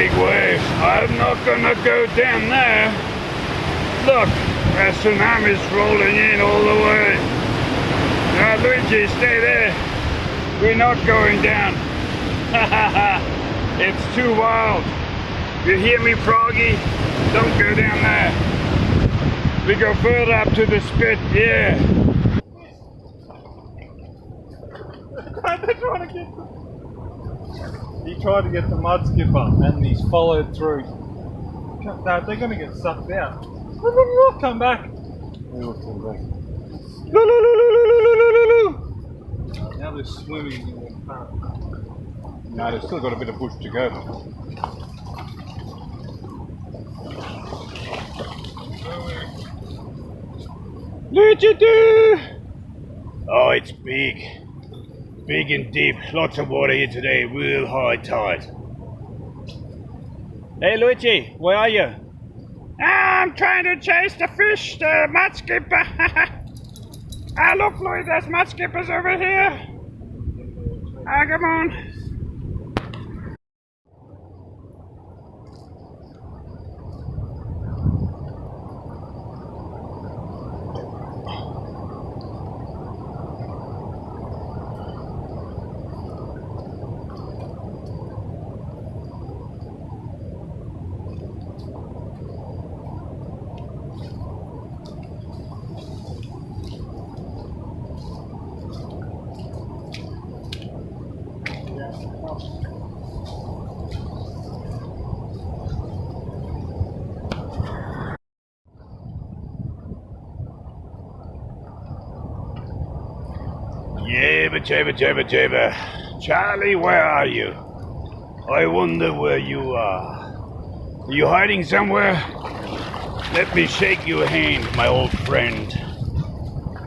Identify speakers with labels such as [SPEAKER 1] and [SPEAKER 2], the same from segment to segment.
[SPEAKER 1] big wave. I'm not gonna go down there. Look, a tsunami's rolling in all the way. Now, Luigi, stay there. We're not going down. It's too wild. You hear me, Froggy? Don't go down there. We go further up to the spit, yeah.
[SPEAKER 2] They're trying to get He tried to get the mud skipper and he's followed through. They're going to get sucked out. Come back. Now they're swimming in the current.
[SPEAKER 1] No, they've still got a bit of bush to go. Luigi! Oh, it's big. Big and deep. Lots of water here today. Real high tide. Hey, Luigi, where are you? I'm trying to chase the fish, the mud skipper. Look, Louis, there's mud skippers over here. Come on. Jabba. Charlie, where are you? I wonder where you are. Are you hiding somewhere? Let me shake your hand, my old friend.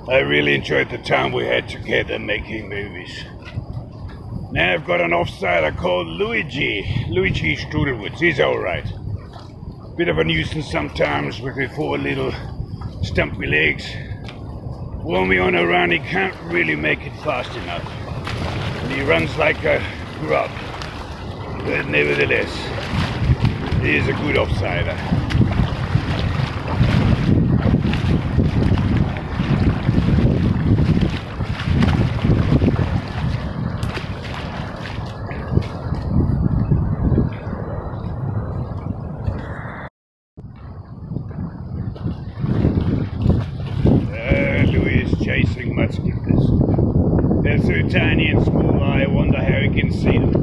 [SPEAKER 1] I really enjoyed the time we had together making movies. Now I've got an offsider called Luigi Strudelwitz. He's alright. Bit of a nuisance sometimes with his 4 little stumpy legs. While me on a run, he can't really make it fast enough. And he runs like a grub. But nevertheless, he is a good offsider. Chasing mud skippers. They're so tiny and small, I wonder how he can see them.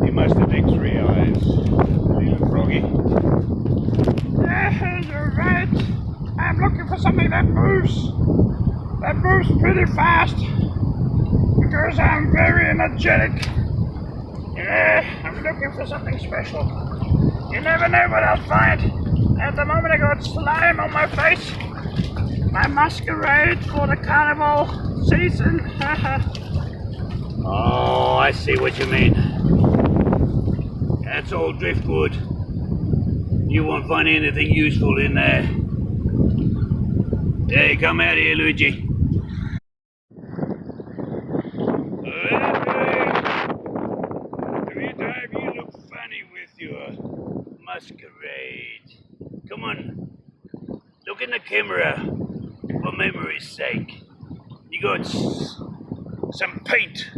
[SPEAKER 1] He must have X-ray eyes. Little Froggy. Yeah, you're right. I'm looking for something that moves. That moves pretty fast. Because I'm very energetic. Yeah, I'm looking for something special. You never know what I'll find. At the moment I got slime on my face. My masquerade for the carnival season. Oh, I see what you mean. That's all driftwood. You won't find anything useful in there. Hey, come out here, Luigi. Every time you look funny with your masquerade. Come on. Look in the camera. For memory's sake, you got some paint.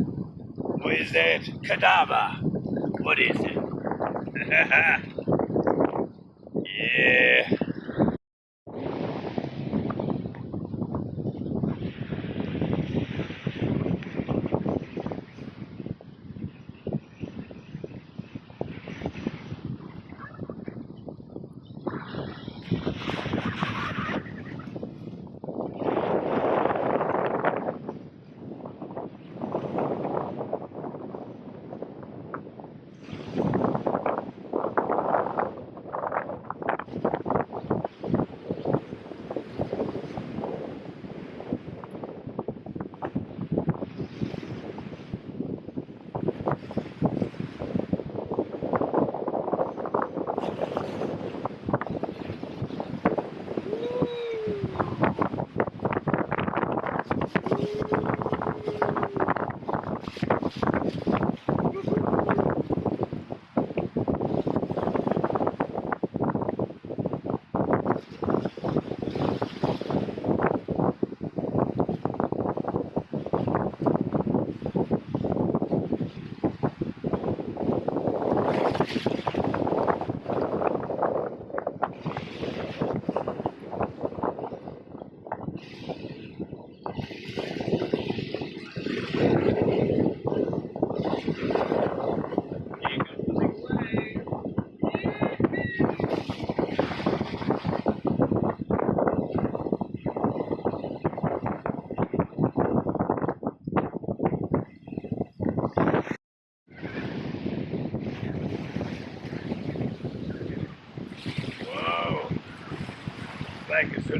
[SPEAKER 1] What is that? Cadaver. What is it? Yeah.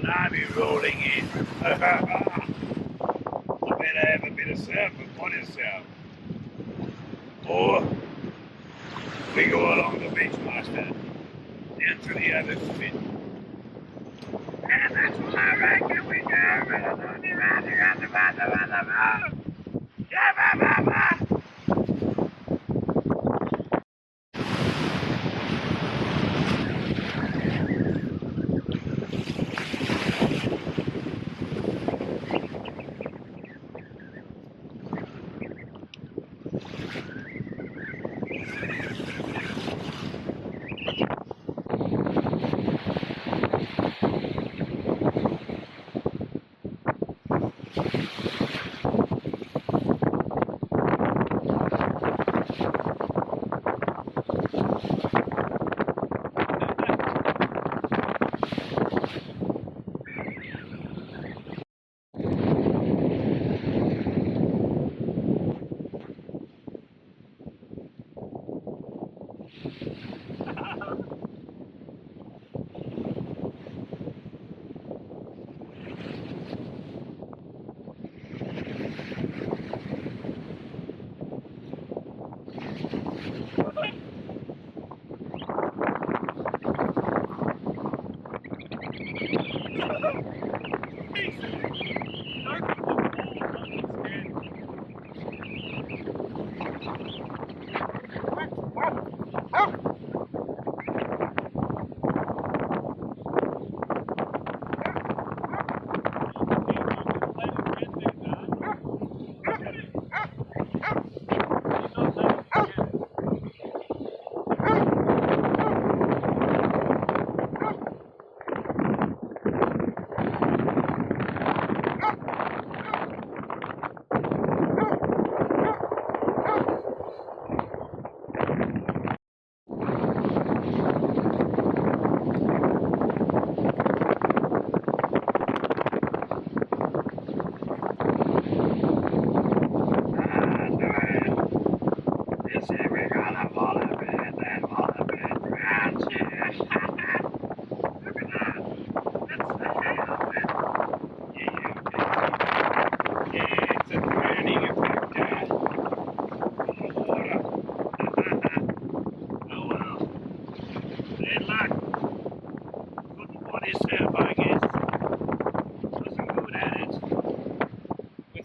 [SPEAKER 1] an army rolling in. I better have a bit of surfing for yourself. Or we go along the beach, master, down to the other spit. And that's what I reckon we do.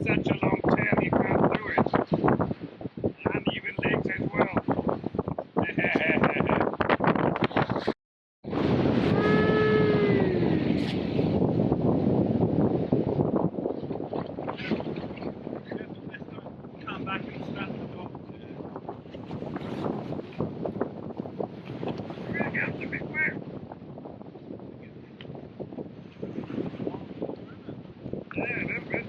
[SPEAKER 1] Such a long tail, you can't do it. Uneven legs as well.
[SPEAKER 2] Come back and start the dog.
[SPEAKER 1] We're gonna get the big whale. Yeah, a little bit.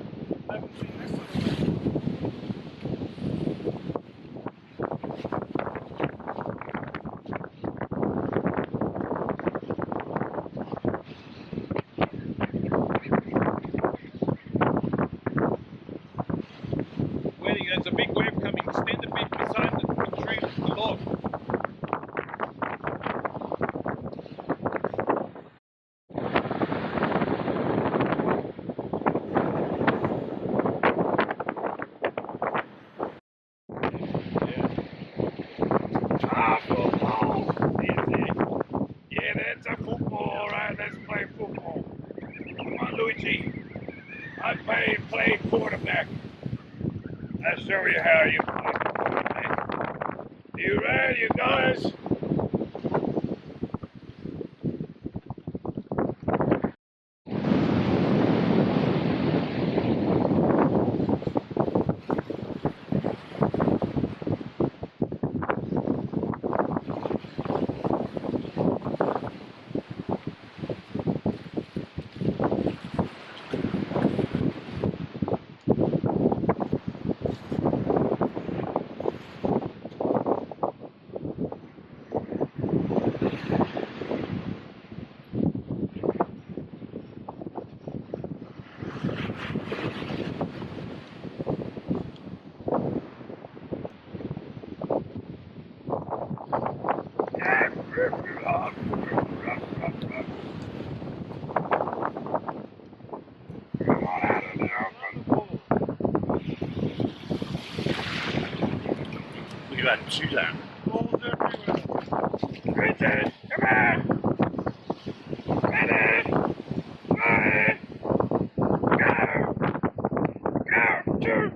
[SPEAKER 2] I haven't seen this sort of thing. Where there's a big wave coming, stand a bit beside the tree, the log.
[SPEAKER 1] Ah, football! Yeah, that's a football, alright, let's play football. Come on, Luigi. I play quarterback. I'll show you how you play. You ready, you guys? got two down. Balls everywhere. Richard, come on. Get it. Go. Go.